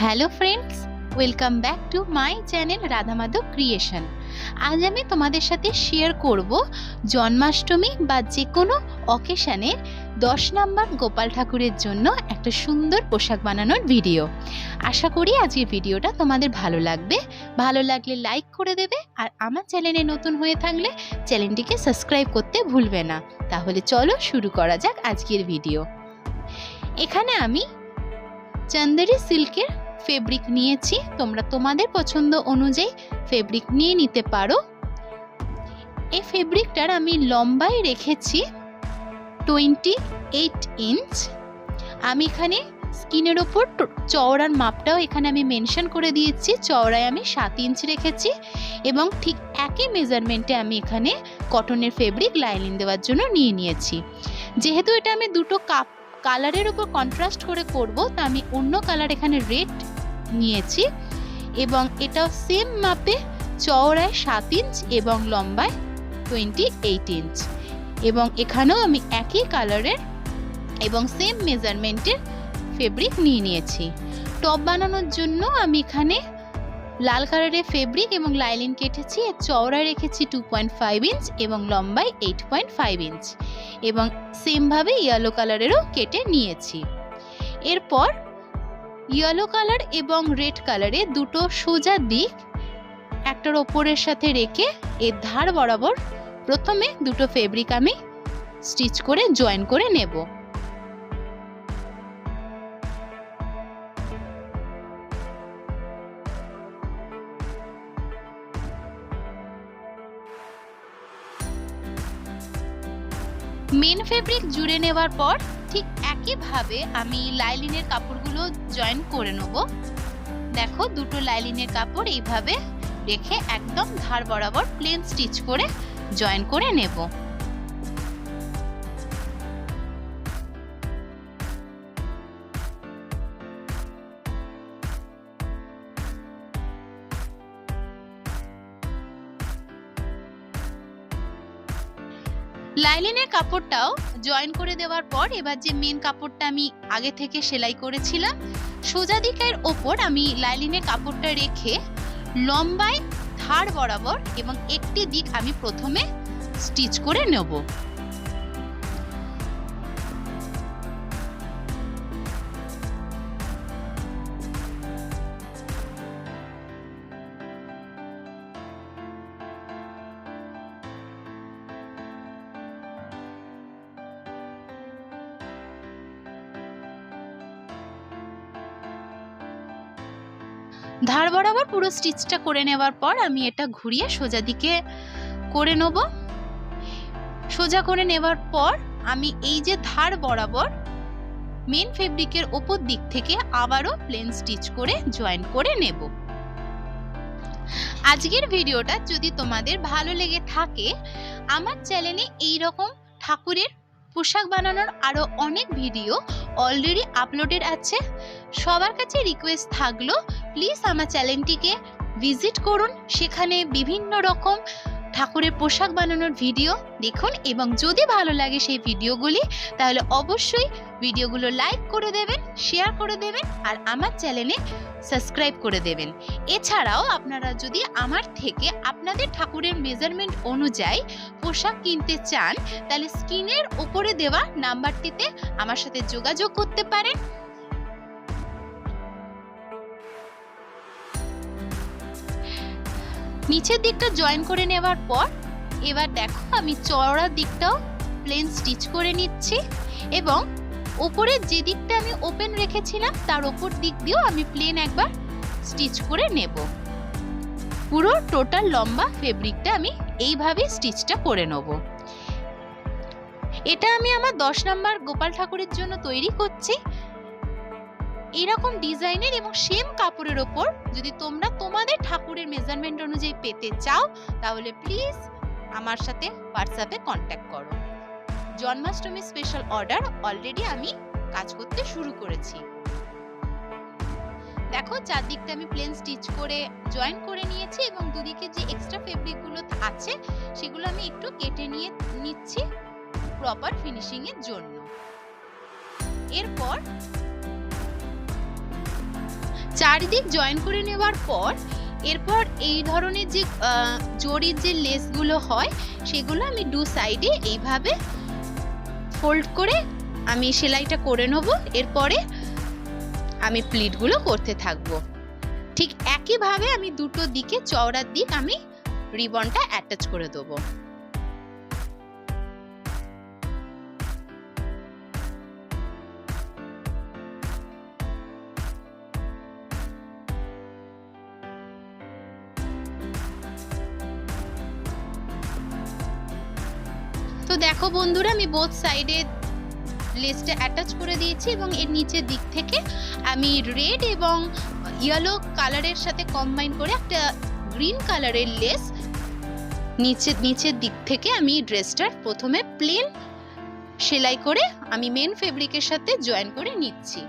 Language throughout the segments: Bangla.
Hello friends, welcome back to my channel Radha Madhav creation. আজ আমি তোমাদের সাথে শেয়ার করব জন্মাষ্টমী বা যে কোনো অকেশনের 10 নম্বর গোপাল ঠাকুরের জন্য একটা সুন্দর পোশাক বানানোর ভিডিও। আশা করি আজকের ভিডিওটা তোমাদের ভালো লাগবে। ভালো লাগলে লাইক করে দেবে, আর আমার চ্যানেলে নতুন হয়ে থাকলে চ্যানেলটিকে সাবস্ক্রাইব করতে ভুলবে না। তাহলে চলো শুরু করা যাক আজকের ভিডিও। এখানে আমি চন্দেরি সিল্কের ফেব্রিক নিয়েছি। তোমরা তোমাদের পছন্দ অনুযায়ী ফেব্রিক নিয়ে নিতে পারো। এই ফেব্রিকটার আমি লম্বায় রেখেছি 28 ইঞ্চ। আমি এখানে স্কিনের ওপর চওড়ার মাপটাও এখানে আমি মেনশন করে দিয়েছি। চওড়ায় আমি 7 ইঞ্চ রেখেছি এবং ঠিক একই মেজারমেন্টে আমি এখানে কটনের ফেব্রিক লাইনিং দেওয়ার জন্য নিয়ে নিয়েছি। যেহেতু এটা আমি দুটো কালারের উপর কন্ট্রাস্ট করে করব, তা আমি অন্য কালার এখানে রেড নিয়েছি এবং এটাও সেম মাপে চওড়ায় 7 ইঞ্চ এবং লম্বায় 28 ইঞ্চ। এবং এখানেও আমি একই কালারের এবং সেম মেজারমেন্টের ফেব্রিক নিয়ে নিয়েছি। টপ বানানোর জন্য আমি এখানে লাল কালারের ফেব্রিক এবং লাইনিং কেটেছি। এর চওড়ায় রেখেছি 2.5 ইঞ্চ এবং লম্বায় 8.5 ইঞ্চ এবং সেমভাবে ইয়েলো কালারেরও কেটে নিয়েছি। এরপর ইয়েলো কালার এবং রেড কালারে দুটো সোজা দিক একটার ওপরের সাথে রেখে এর ধার বরাবর প্রথমে দুটো ফেব্রিক আমি স্টিচ করে জয়েন করে নেব। মেন ফেব্রিক জুড়ে নেওয়ার পর ঠিক একইভাবে আমি লাইনিংয়ের কাপড়গুলো জয়েন করে নেব। দেখো, দুটো লাইনিংয়ের কাপড় এইভাবে রেখে একদম ধার বরাবর প্লেন স্টিচ করে জয়েন করে নেব। লাইনিংয়ের কাপড়টাও জয়েন করে দেওয়ার পর এবার যে মেন কাপড়টা আমি আগে থেকে সেলাই করেছিলাম, সোজা দিকের ওপর আমি লাইনিংয়ের কাপড়টা রেখে লম্বায় ধার বরাবর এবং একটি দিক আমি প্রথমে স্টিচ করে নেব। ধার বরাবর পুরো স্টিচটা করে নেওয়ার পর আমি এটা ঘুরিয়ে সোজা দিকে করে নেব। সোজা করে নেওয়ার পর আমি এই যে ধার বরাবর মেন ফেব্রিকের ওপর দিক থেকে আবারও প্লেন স্টিচ করে জয়েন করে নেব। আজকের ভিডিওটা যদি তোমাদের ভালো লেগে থাকে, আমার চ্যানেলে এই রকম ঠাকুরের পোশাক বানানোর আরো অনেক ভিডিও অলরেডি আপলোডেড আছে। সবার কাছে রিকোয়েস্ট থাকলো, প্লিজ আমার চ্যানেলটিকে ভিজিট করুন। সেখানে বিভিন্ন রকম ঠাকুরের পোশাক বানানোর ভিডিও দেখুন এবং যদি ভালো লাগে সেই ভিডিওগুলি, তাহলে অবশ্যই ভিডিওগুলো লাইক করে দেবেন, শেয়ার করে দেবেন আর আমার চ্যানেলে সাবস্ক্রাইব করে দেবেন। এছাড়াও আপনারা যদি আমার থেকে আপনাদের ঠাকুরের মেজারমেন্ট অনুযায়ী পোশাক কিনতে চান, তাহলে স্ক্রিনের উপরে দেওয়া নাম্বারটিতে আমার সাথে যোগাযোগ করতে পারেন। নিচের দিকটা জয়েন করে নেওয়ার পর এবার দেখো, আমি চওড়ার দিকটাও প্লেন স্টিচ করে নিচ্ছি এবং উপরের যে দিকটা আমি ওপেন রেখেছিলাম তার ওপর দিক দিয়েও আমি প্লেন একবার স্টিচ করে নেব। পুরো টোটাল লম্বা ফেব্রিকটা আমি এইভাবে স্টিচটা করে নেব। এটা আমি আমার 10 নম্বর গোপাল ঠাকুরের জন্য তৈরি করছি। এরকম ডিজাইনের এবং সেম কাপড়ের ওপর যদি তোমরা তোমাদের ঠাকুরের মেজারমেন্ট অনুযায়ী পেতে চাও, তাহলে প্লিজ আমার সাথে হোয়াটসঅ্যাপে কন্ট্যাক্ট করো। জন্মাষ্টমী স্পেশাল অর্ডার অলরেডি আমি কাজ করতে শুরু করেছি। দেখো, চারদিকটা আমি প্লেন স্টিচ করে জয়েন করে নিয়েছি এবং দুদিকে যে এক্সট্রা ফেব্রিকগুলো আছে সেগুলো আমি একটু কেটে নিয়ে নিচ্ছি প্রপার ফিনিশিং এর জন্য। এরপর চারিদিক জয়েন করে নেওয়ার পর এরপর এই ধরনের যে জরির যে লেসগুলো হয় সেগুলো আমি দু সাইডে এইভাবে ফোল্ড করে আমি সেলাইটা করে নেব। এরপরে আমি প্লিটগুলো করতে থাকবো। ঠিক একইভাবে আমি দুটো দিকে চওড়ার দিক আমি রিবনটা অ্যাটাচ করে দেবো। তো দেখো বন্ধুরা, আমি বোথ সাইডে লেসটা অ্যাটাচ করে দিয়েছি এবং এর নিচের দিক থেকে আমি রেড এবং ইয়েলো কালারের সাথে কম্বাইন করে একটা গ্রিন কালারের লেস নিচের দিক থেকে আমি ড্রেসটার প্রথমে প্লেন সেলাই করে আমি মেন ফেব্রিকের সাথে জয়েন করে নিচ্ছি।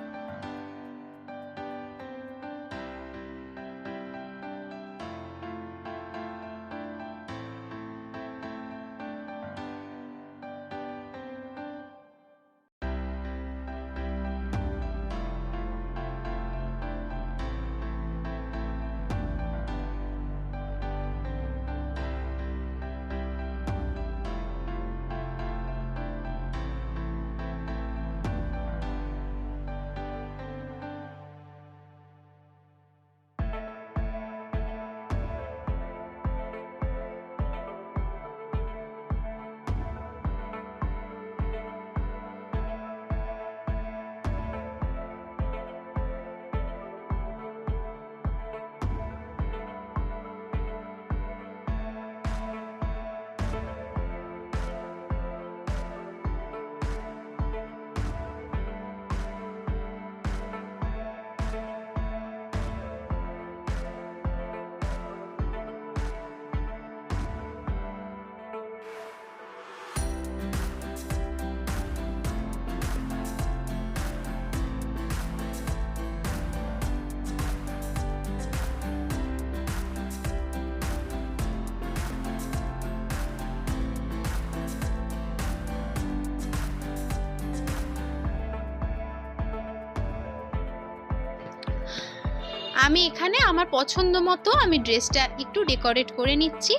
আমি এখানে আমার পছন্দ মতো আমি ড্রেসটা একটু ডেকোরেট করে নিচ্ছি।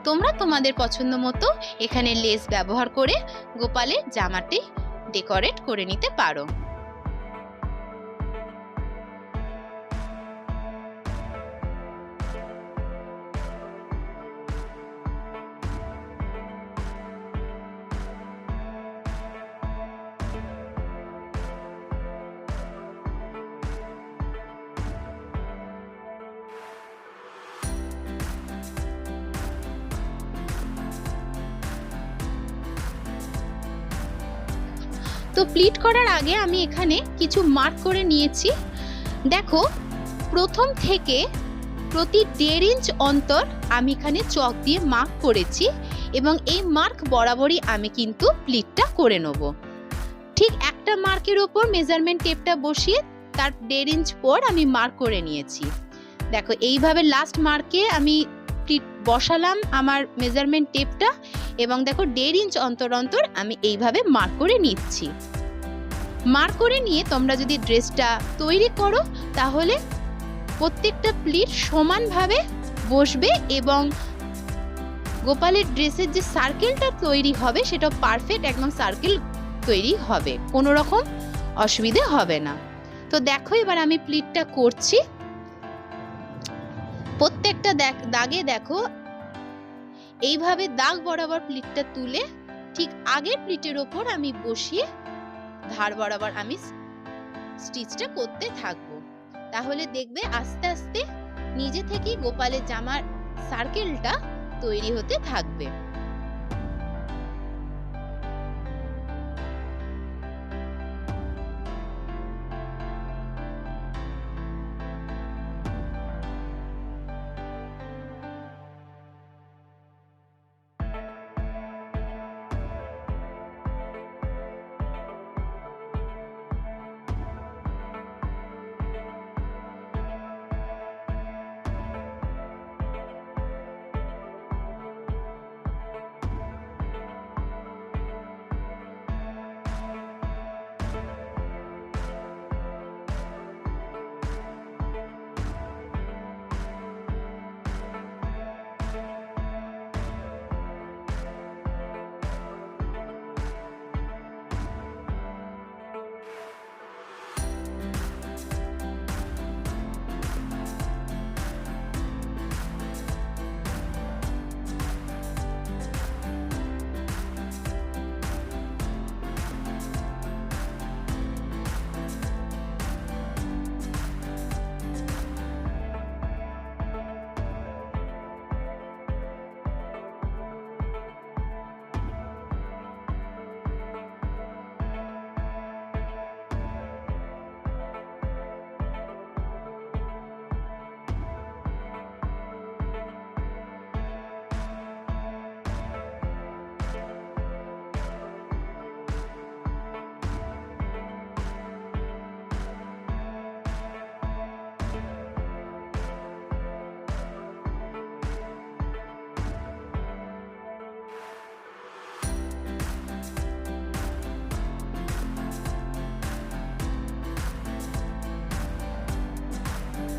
তোমরা তোমাদের পছন্দ মতো এখানে লেস ব্যবহার করে গোপালের জামাটি ডেকোরেট করে নিতে পারো। তো প্লিট করার আগে আমি এখানে কিছু মার্ক করে নিয়েছি। দেখো, প্রথম থেকে প্রতি 1.5 ইঞ্চ অন্তর আমি এখানে চক দিয়ে মার্ক করেছি এবং এই মার্ক বরাবরই আমি কিন্তু প্লিটটা করে নেব। ঠিক একটা মার্কের ওপর মেজারমেন্ট টেপটা বসিয়ে তার 1.5 ইঞ্চ পর আমি মার্ক করে নিয়েছি। দেখো, এইভাবে লাস্ট মার্কে আমি প্লিট বসালাম আমার মেজারমেন্ট টেপটা এবং দেখো 1.5 ইঞ্চ অন্তর অন্তর আমি এইভাবে মার্ক করে নিচ্ছি। মার্ক করে নিয়ে তোমরা যদি ড্রেসটা তৈরি করো তাহলে প্রত্যেকটা প্লিট সমানভাবে বসবে এবং গোপালের ড্রেসের যে সার্কেলটা তৈরি হবে সেটা পারফেক্ট একদম সার্কেল তৈরি হবে, কোনো রকম অসুবিধে হবে না। তো দেখো, এবার আমি প্লিটটা করছি। প্রত্যেকটা দাগে দেখো এইভাবে দাগ বরাবর প্লিটটা তুলে ঠিক আগের প্লিটের ওপর আমি বসিয়ে ধার বরাবর আমি স্টিচটা করতে থাকবো। তাহলে দেখবে আস্তে আস্তে নিজে থেকেই গোপালের জামার সার্কেলটা তৈরি হতে থাকবে।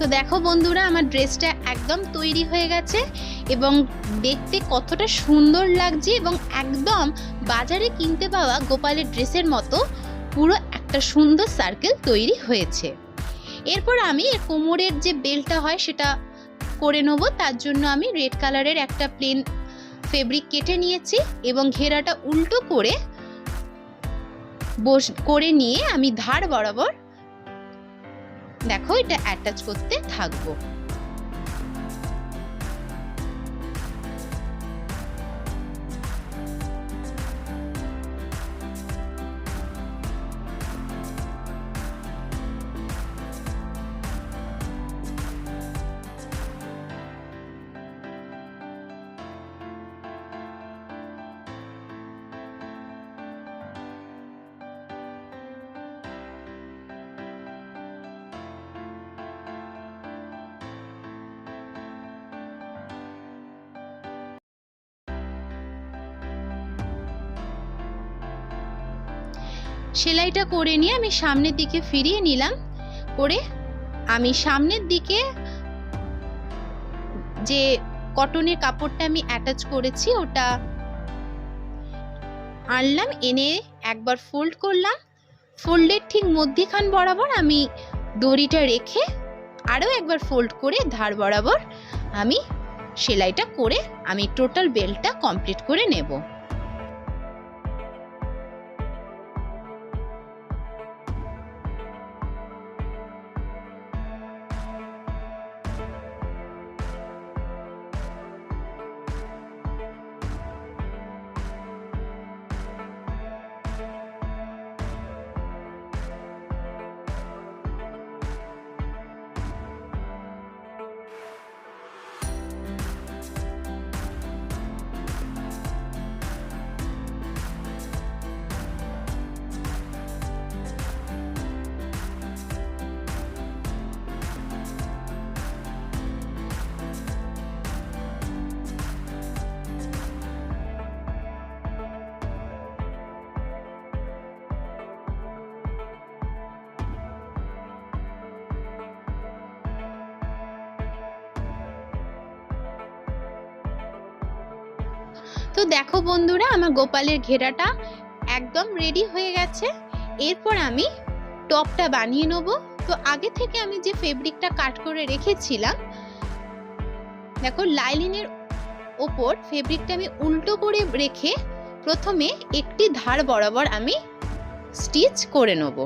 তো দেখো বন্ধুরা, আমার ড্রেসটা একদম তৈরি হয়ে গেছে এবং দেখতে কতটা সুন্দর লাগছে এবং একদম বাজারে কিনতে পাওয়া গোপালের ড্রেসের মতো পুরো একটা সুন্দর সার্কেল তৈরি হয়েছে। এরপর আমি এর কোমরের যে বেল্টটা হয় সেটা করে নেব। তার জন্য আমি রেড কালারের একটা প্লেন ফেব্রিক কেটে নিয়েছি এবং ঘেরাটা উল্টো করে নিয়ে আমি ধার বরাবর দেখো এটা অ্যাটাচ করতে থাকবো। সেলাইটা করে নিয়ে আমি সামনের দিকে ফিরিয়ে নিলাম। করে আমি সামনের দিকে যে কটনের কাপড়টা আমি অ্যাটাচ করেছি ওটা আনলাম, এনে একবার ফোল্ড করলাম। ফোল্ডের ঠিক মধ্যখান বরাবর আমি দড়িটা রেখে আরও একবার ফোল্ড করে ধার বরাবর আমি সেলাইটা করে আমি টোটাল বেল্টটা কমপ্লিট করে নেব। তো দেখো বন্ধুরা, আমার গোপালের ঘেরাটা একদম রেডি হয়ে গেছে। এরপর আমি টপটা বানিয়ে নেব। তো আগে থেকে আমি যে ফেব্রিকটা কাট করে রেখেছিলাম, দেখো লাইলিনের ওপর ফেব্রিকটা আমি উল্টো করে রেখে প্রথমে একটি ধার বরাবর আমি স্টিচ করে নেব।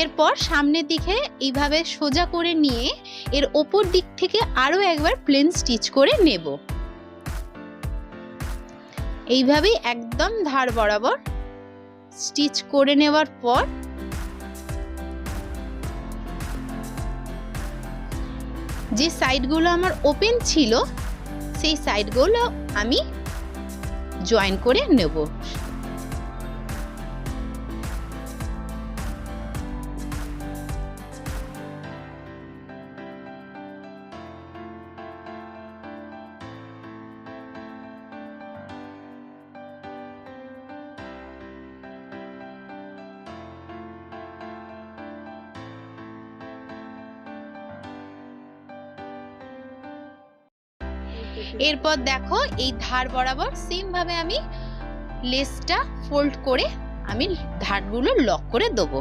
এরপর সামনের দিকে এইভাবে সোজা করে নিয়ে এর ওপর দিক থেকে আরো একবার প্লেন স্টিচ করে নেব। এইভাবেই একদম ধার বরাবর স্টিচ করে নেওয়ার পর যে সাইডগুলো আমার ওপেন ছিল সেই সাইডগুলো আমি জয়েন করে নেব। এরপর দেখো এই ধার বরাবর সেম ভাবে আমি লেসটা ফোল্ড করে আমি ধারগুলো লক করে দেবো।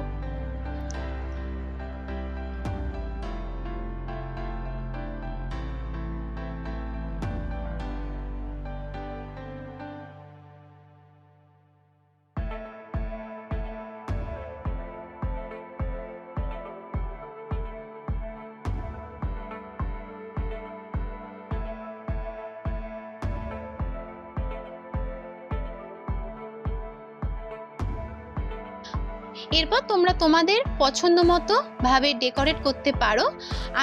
এরপর তোমরা তোমাদের পছন্দ মতো ভাবে ডেকোরেট করতে পারো।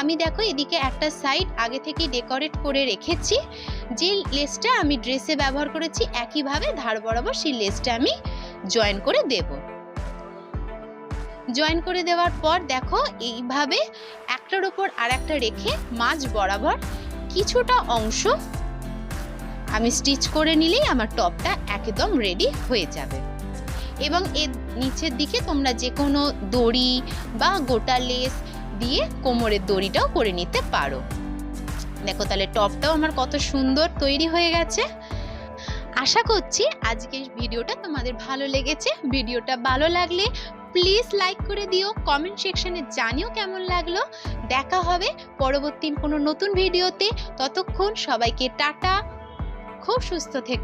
আমি দেখো এদিকে একটা সাইড আগে থেকে ডেকোরেট করে রেখেছি, যে লেসটা আমি ড্রেসে ব্যবহার করেছি একইভাবে ধার বরাবর সেই লেসটা আমি জয়েন করে দেব। জয়েন করে দেওয়ার পর দেখো এইভাবে একটার উপর আর একটা রেখে মাঝ বরাবর কিছুটা অংশ আমি স্টিচ করে নিলেই আমার টপটা একদম রেডি হয়ে যাবে। এবং এর নিচের দিকে তোমরা যে কোনো দড়ি বা গোটা লেস দিয়ে কোমরের দড়িটাও করে নিতে পারো। দেখো তাহলে টপটাও আমার কত সুন্দর তৈরি হয়ে গেছে। আশা করছি আজকের ভিডিওটা তোমাদের ভালো লেগেছে। ভিডিওটা ভালো লাগলে প্লিজ লাইক করে দিও, কমেন্ট সেকশনে জানিও কেমন লাগলো। দেখা হবে পরবর্তী কোনো নতুন ভিডিওতে। ততক্ষণ সবাইকে টাটা, খুব সুস্থ থেকো।